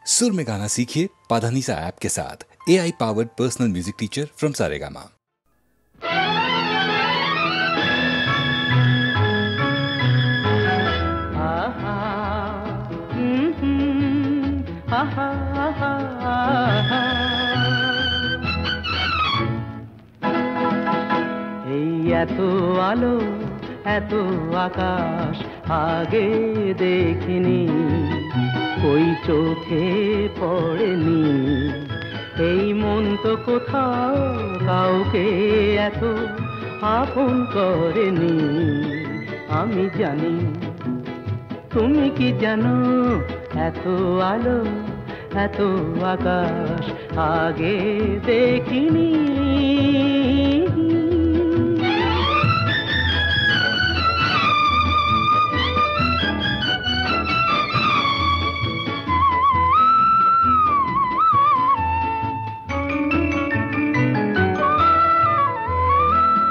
सुर में गाना सीखिए पाधानीसा ऐप के साथ। AI powered personal music teacher from Saregama. এত আলো এত আকাশ আগে দেখিনি, ওই চোখে পড়েনি। এই মন তো কোথাও কাউকে এত আপন করেনি। আমি জানি তুমি কি জানো, এত আলো এত আকাশ আগে দেখিনি।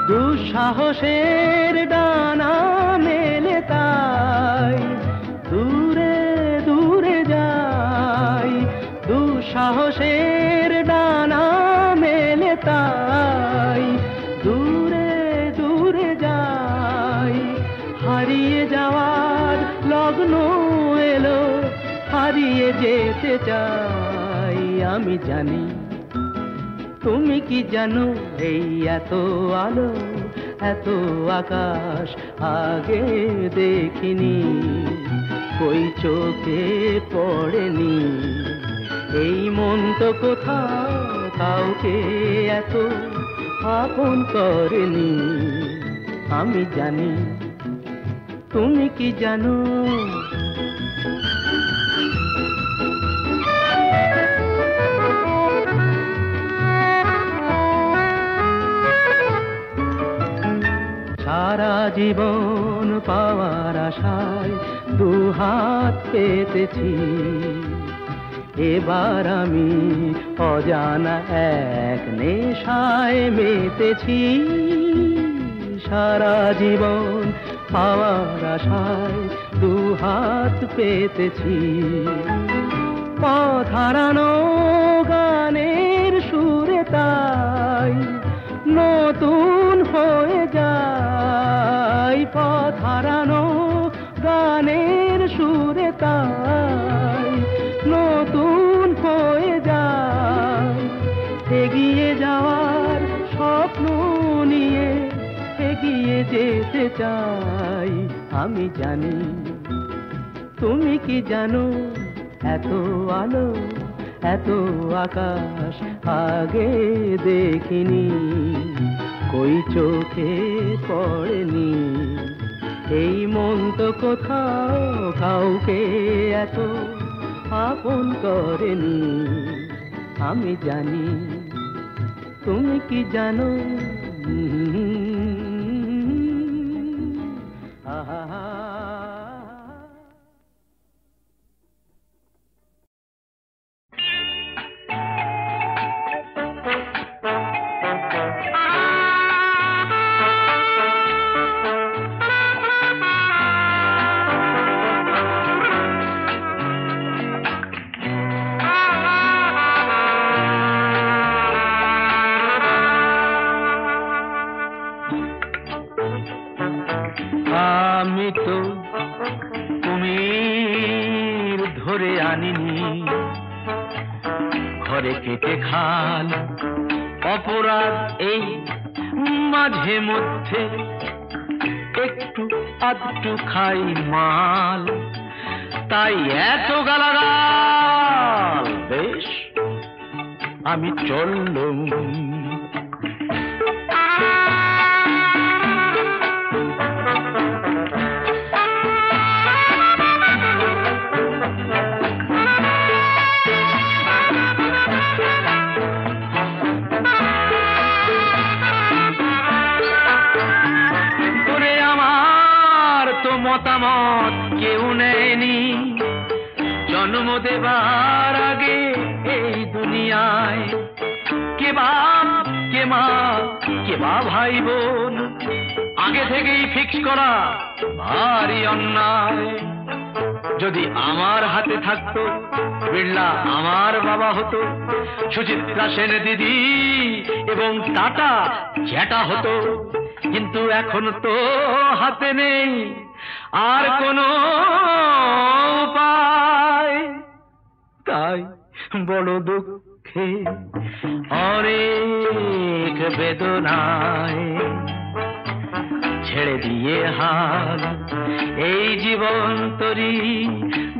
দুঃসাহসের ডানা মেলে তাই দূরে দূরে যাই, দুঃসাহসের ডানা মেলে তাই দূরে দূরে যাই। হারিয়ে যাওয়ার লগ্ন এলো, হারিয়ে যেতে চাই। আমি জানি তুমি কি জানো, এই এত আলো এত আকাশ আগে দেখিনি, ওই চোখে পড়েনি। এই মন তো কোথাও কাউকে এত আপন করেনি। আমি জানি তুমি কি জানো। সারা জীবন পাওয়ার আশায় দুহাত পেতেছি, এবার আমি অজানা এক নেশায় মেতেছি। সারা জীবন পাওয়ার আশায় দুহাত পেতেছি, পথ হারানো গানের সুরে তাই নতুন হয়ে যায়। পথ হারানো গানের সুরে তাই নতুন হয়ে যায়। এগিয়ে যাওয়ার স্বপ্ন নিয়ে এগিয়ে যেতে চাই। আমি জানি তুমি কি জানো, এত আলো এত আকাশ আগে দেখিনি, কই চোখে পড়েনি। এই মন তো কোথাও কাউকে এত আপন করেনি। আমি জানি তুমি কি জানো। আমি তো কুমির ধরে আনিনি, ঘরে কেটে খাল অপরাধ এই মাঝে মধ্যে একটু আধটু খাই মাল, তাই এত গালাগাল। বেশ আমি চললুম। মতামত কেউ নেয়নি, জন্ম দেবার আগে এই দুনিয়ায় কে বাপ কে মা কে বা ভাই বোন আগে থেকেই ফিক্স করা ভারী অন্যায়। যদি আমার হাতে থাকতো বিড়লা আমার বাবা হতো, সুচিত্রা সেন দিদি এবং টাটা জ্যাঠা হতো। কিন্তু এখন তো হাতে নেই আর কোনো উপায়, তাই বড় দুঃখে অনেক বেদনায় ছেড়ে দিয়ে হাল এই জীবন তরি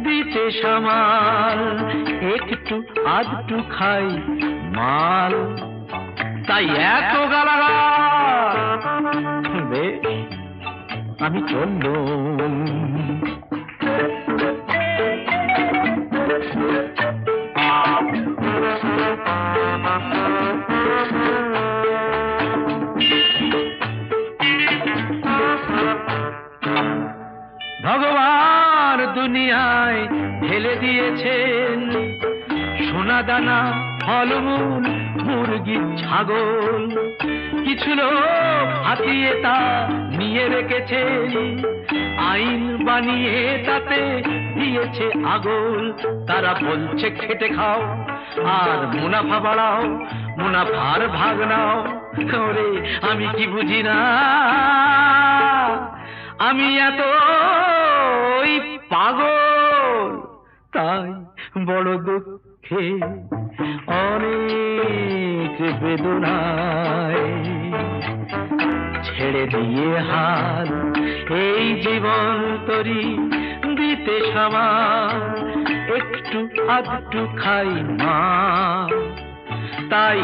দিতে সামাল, একটু আধটু খাই মাল, তাই এত গালাগাল। বেশ আমি চললুম। ভগবান দুনিয়ায় ঢেলে দিয়েছেন সোনা দানা ফলমূল মুরগি ছাগল, কিছু লোক হাতিয়ে তা নিয়ে রেখেছেন, আইন বানিয়ে তাতে দিয়েছে আগল। তারা বলছে খেটে খাও আর মুনাফা বাড়াও, মুনাফার ভাগ নাও। ওরে আমি কি বুঝি না, আমি এত পাগল, তাই বড় দুঃখে অনেক বেদনায় ছেড়ে দিয়ে হাল এই জীবন তরি দিতে সামাল, একটু আধটু খাই মা, তাই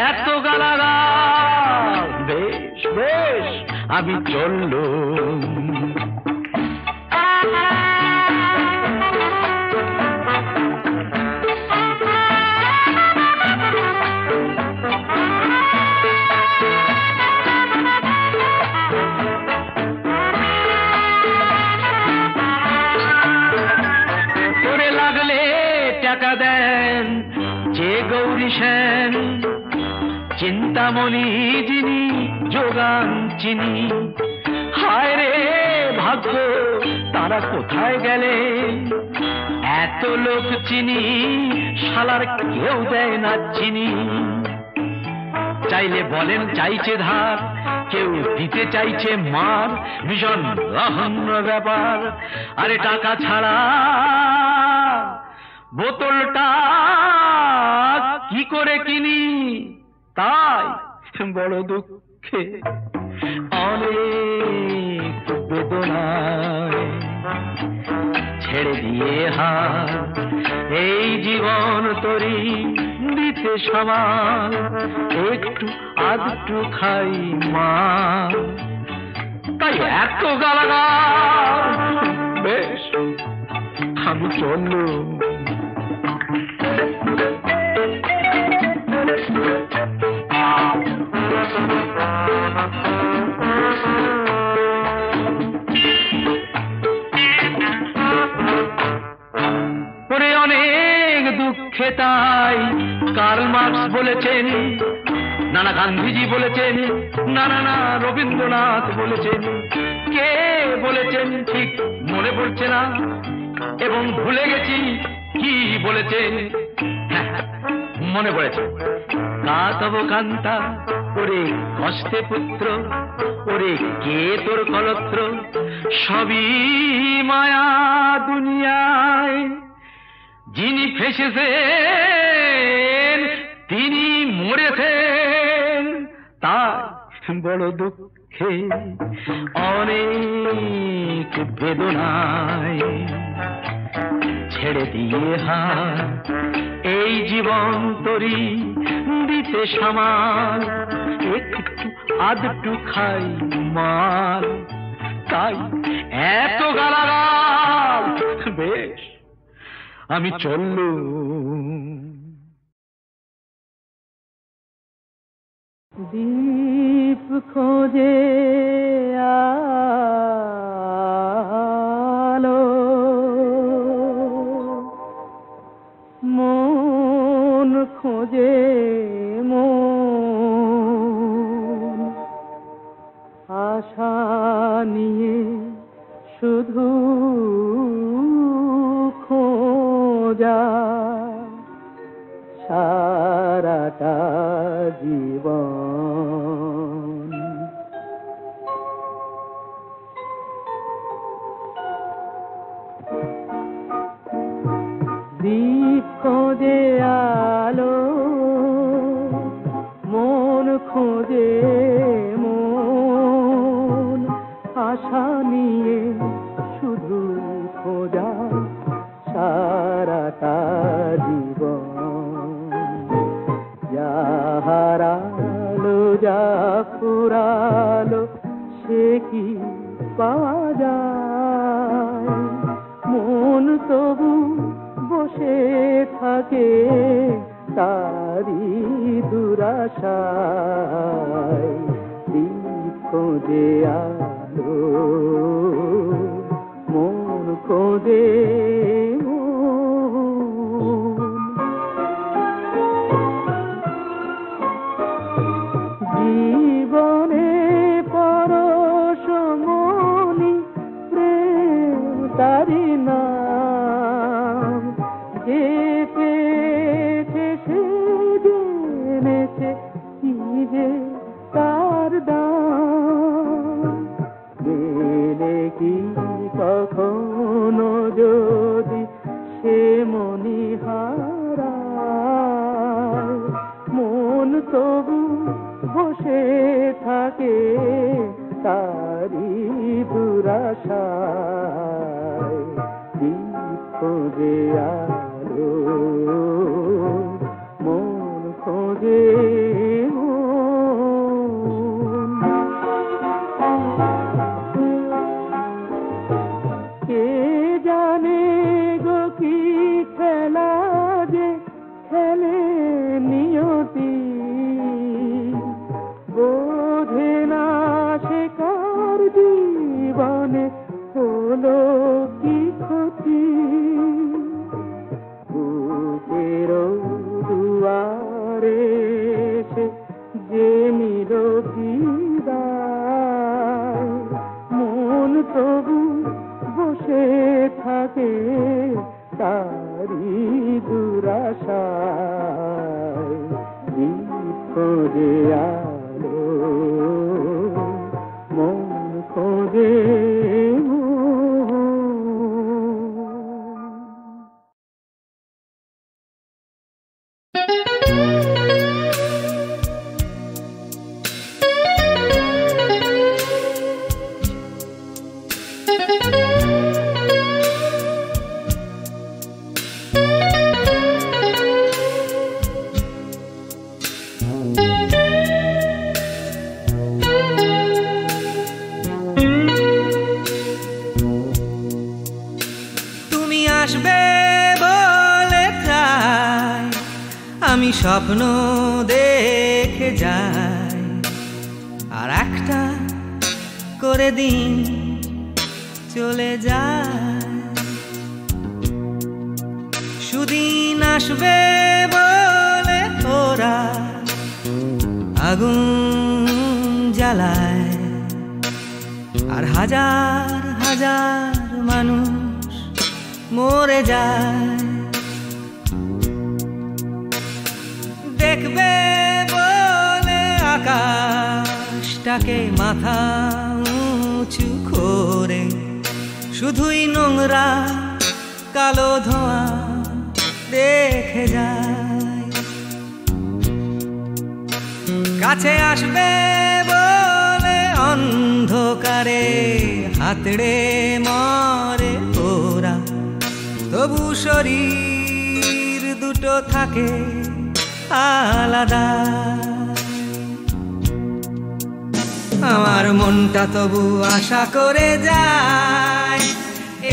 এত গালাগাল। বেশ বেশ আমি চললুম। টাকা দেন যে গৌরী সেন, চিন্তামণি যিনি যোগান চিনি, হায় রে ভাগ্য তারা কোথায় গেলেন, এত লোক চিনি শালার কেউ দেয় না চিনি। চাইলে বলেন চাইছে ধার, কেউ দিতে চাইছে মার, ভীষণ রহস্য ব্যাপার। আরে টাকা ছাড়া বোতলটা কি করে কিনি, তাই বড় দুঃখে অনেক বেদনায় ছেড়ে দিয়ে হাত এই জীবন তরি দিতে সমান, একটু আধটু খাই মা, তাই এত গালাগাল। বেশ আমি চললুম। অনেক দুঃখে তাই কার্ল মার্কস বলেছেন, নানা গান্ধীজি বলেছেন, নানা রবীন্দ্রনাথ বলেছেন, কে বলেছেন ঠিক মনে পড়ছে না এবং ভুলে গেছি কি বলেছেন। মনে পড়েছে, কাতব কান্তা ওরে কষ্টে পুত্র, ওরে কে তোর কলত্র, সবই মায়া দুনিয়ায়, যিনি ফেসেছেন তিনি মরেছেন, তাই বড় দুঃখে অনেক বেদনায় ছেড়ে দিয়ে হাত এই জীবন তরি দিতে সামাল, একটু আধটু খাই মাল, তাই এত গালাগাল। বেশ আমি চললুম। দীপ খোঁজে আলো, মন খোঁজে মন, আশা নিয়ে শুধু সারাটা জীবন। দীপ খোঁজে আলো, মন খোঁজে মন, আশা নিয়ে শুধু খোঁজা সারাটা জীবন। যা হারালো যা ফুরালো সে কি পাওয়া যায়? মন তবু বসে থাকে তারি দুরাশায়। দীপ খোঁজে আলো, মন খোঁজে জীবনে পরশমণি প্রেম তারি নাম। যে পেয়েছে সে জেনেছে কি যে তার দাম। পেলে কি কখনো যদি সে মনি হারায়, মন তবু বসে থাকে তারি দুরাশায়। দীপ খোঁজে আলো, মন খোঁজে কে জানে গো কি খেলা যে খেলে নিয়তি। বোঝে না সে কার জীবনে হলো কি ক্ষতি। বুকের দুয়ারে সে যে নিল বিদায়, মন তবু বসে থাকে তারি দুরাশায়। দীপ খোঁজে আলো, মন খোঁজে আমি স্বপ্ন দেখে যাই, আর একটা করে দিন চলে যায়। সুদিন আসবে বলে ওরা আগুন জ্বালায়, আর হাজার হাজার মানুষ মরে যায়। দেখবে বলে আকাশটাকে মাথা উঁচু করে, শুধুই নোংরা কালো ধোঁয়া দেখে যায়। কাছে আসবে বলে অন্ধকারে হাতড়ে মরে ওরা, তবু শরীর দুটো থাকে আলাদা। আমার মনটা তবু আশা করে যায়,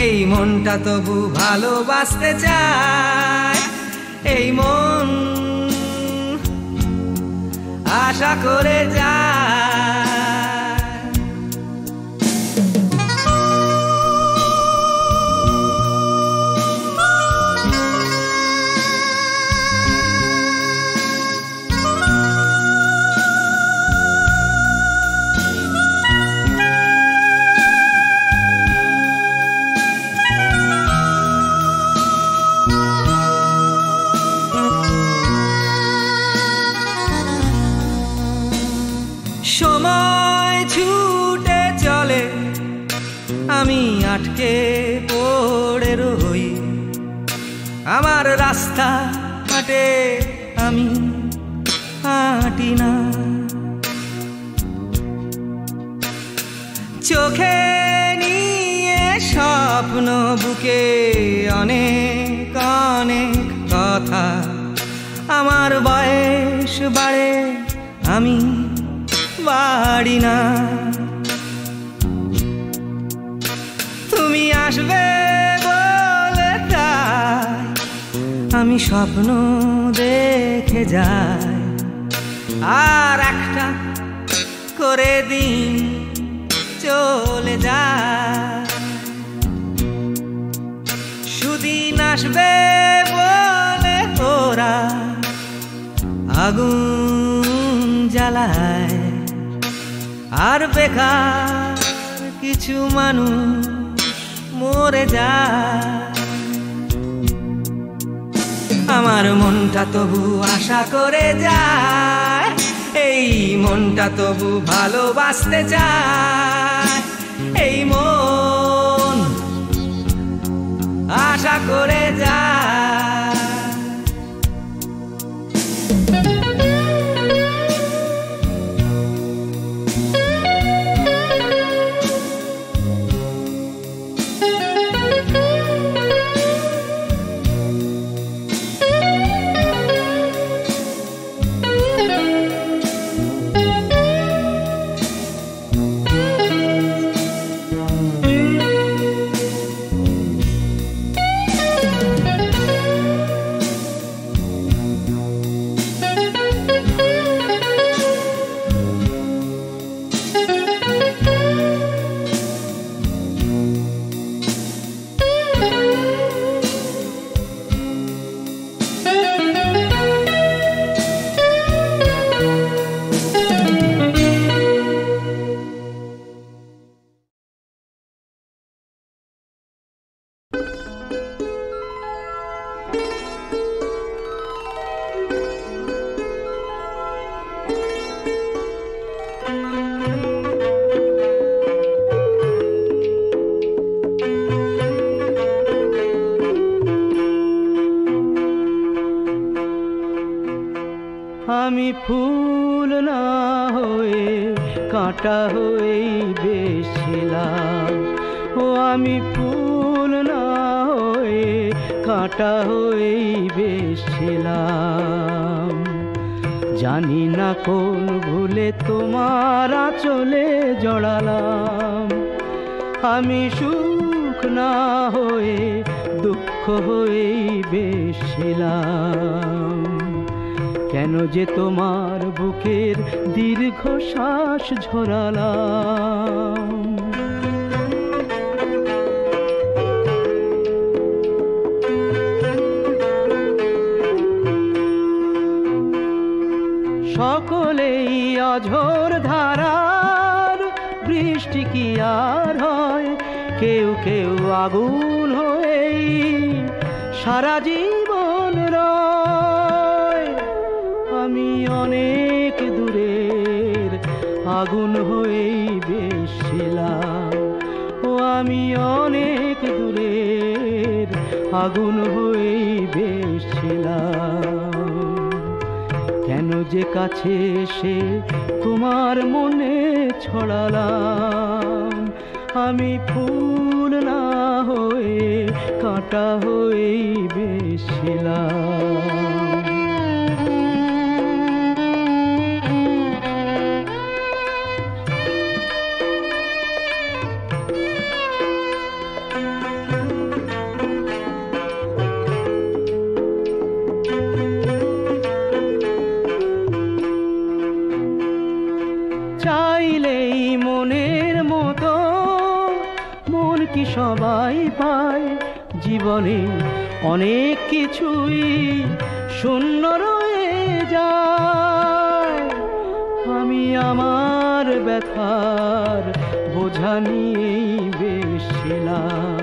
এই মনটা তবু ভালোবাসতে চায়। এই মন আশা করে যায়। আটকে পড়ে রই, আমার রাস্তা হাঁটে আমি হাঁটি না, চোখে নিয়ে স্বপ্ন, বুকে অনেক অনেক কথা, আমার বয়স বাড়ে আমি বাড়ি না। তুমি আসবে বলে তাই আমি স্বপ্ন দেখে যাই, আর একটা করে দিন চলে যায়। সুদিন আসবে বলে ওরা আগুন জ্বালায়, আর বেকার কিছু মানুষ মরে যায়। আমার মনটা তবু আশা করে যায়, এই মনটা তবু ভালোবাসতে চায়, এই মন আশা করে যায়। আমি ফুল না হয়ে কাঁটা হয়েই বেশিলাম, ও আমি ফুল না হয়ে কাঁটা হয়েই বেশিলাম। জানি না কোন ভুলে তোমার আঁচলে জড়ালাম, আমি সুখ না হয়ে দুঃখ হয়েই বেশিলাম। কেন যে তোমার বুকের দীর্ঘ শ্বাস ঝরালাম। সকলেই অঝোর ধারার বৃষ্টি কি আর হয়, কেউ কেউ আগুন হয়েই সারা জীবন রয়। আমি অনেক দূরের আগুন হয়েই বেশিলাম, ও আমি অনেক দূরের আগুন হয়েই বেশিলাম। কেন যে কাছে এসে তোমার মনে ছড়ালাম, আমি ফুল না হয়ে কাঁটা হয়েই বেশিলাম। চাইলেই মনের মতো মন কি সবাই পায়, জীবনে অনেক কিছুই শূন্য রয়ে যায়। আমি আমার ব্যথার বোঝা নিয়েই বেশিলাম,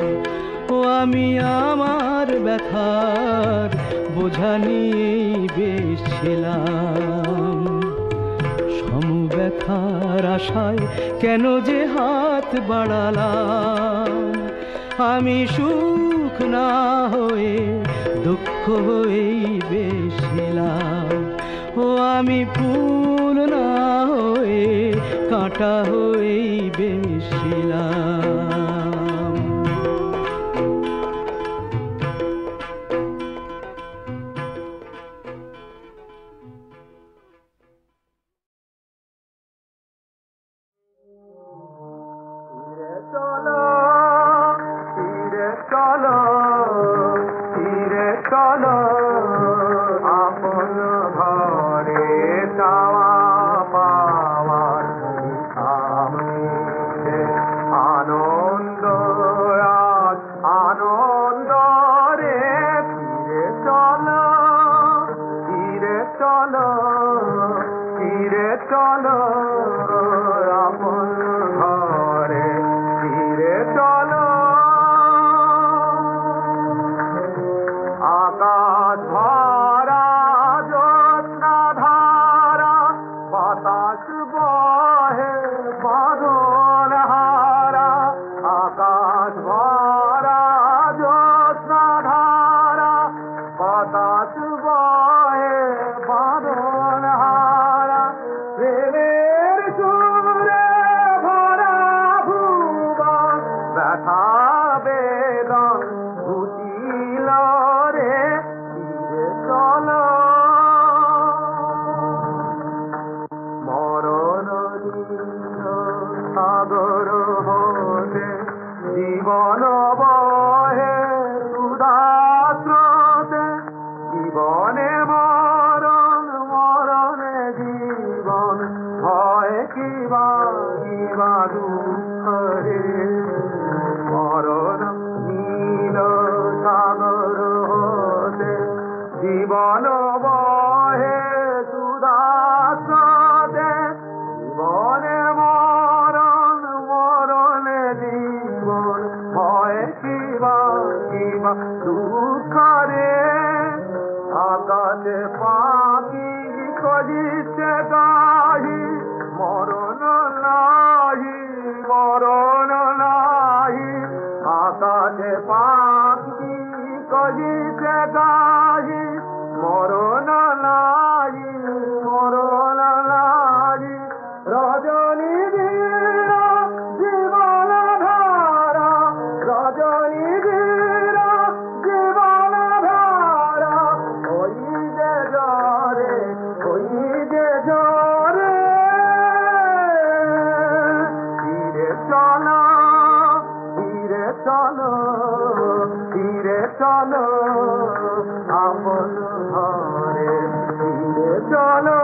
ও আমি আমার ব্যথার বোঝা নিয়েই বেশিলাম। সমব্যথার আশায় কেন যে হাত বাড়ালাম, আমি সুখ না হয়ে দুঃখ হয়েই বেশিলাম। ও আমি ফুল না হয়ে কাঁটা হয়েই বেশিলাম। চলো ফিরে চলো, ফিরে চলো আপন ঘরে, চাওয়া পাওয়ার সামনে আনন্দ আজ আনন্দ রে। ফিরে চলো, ফিরে চলো, ফিরে চলো আপন ঘরে, ফিরে চলো। আকাশ ভরা জ্যোৎস্না ধারা, বাতাস বহে বাদল হারা। আকাশ ভরা জ্যোৎস্না ধারা, বাতাস বহে বাদল হারা। প্রেমের সুরে ভরা ভুবন, ব্যথা বেদন ঘুচিল রে। ফিরে চলো, মরণ সাগর হতে জীবন বহে সুধাস্রোতে। জীবনে মরণ, মরণে জীবন, ভয় কিবা কিবা দুঃখ রে। মরণ নীল সাগর হতে জীবন বহে সুধাস্রোতে। জীবনে মরণ, মরণে জীবন, ভয় কিবা কিবা দুঃখ রে। আকাশে পাখি কজিছে গাহি, মরণ নাহি, মরণ নাহি। আকাশে পাখি কজিছে গাহি, মরণ নাহি, মরণ নাহি। রজনী বীর জীবন ধারা, রজনী বীর জীবন ধারা। ওই যে জরে, ওই যে জরে। ফিরে চলো, ফিরে চলো, ফিরে চলো আপন ঘরে, ফিরে চলো।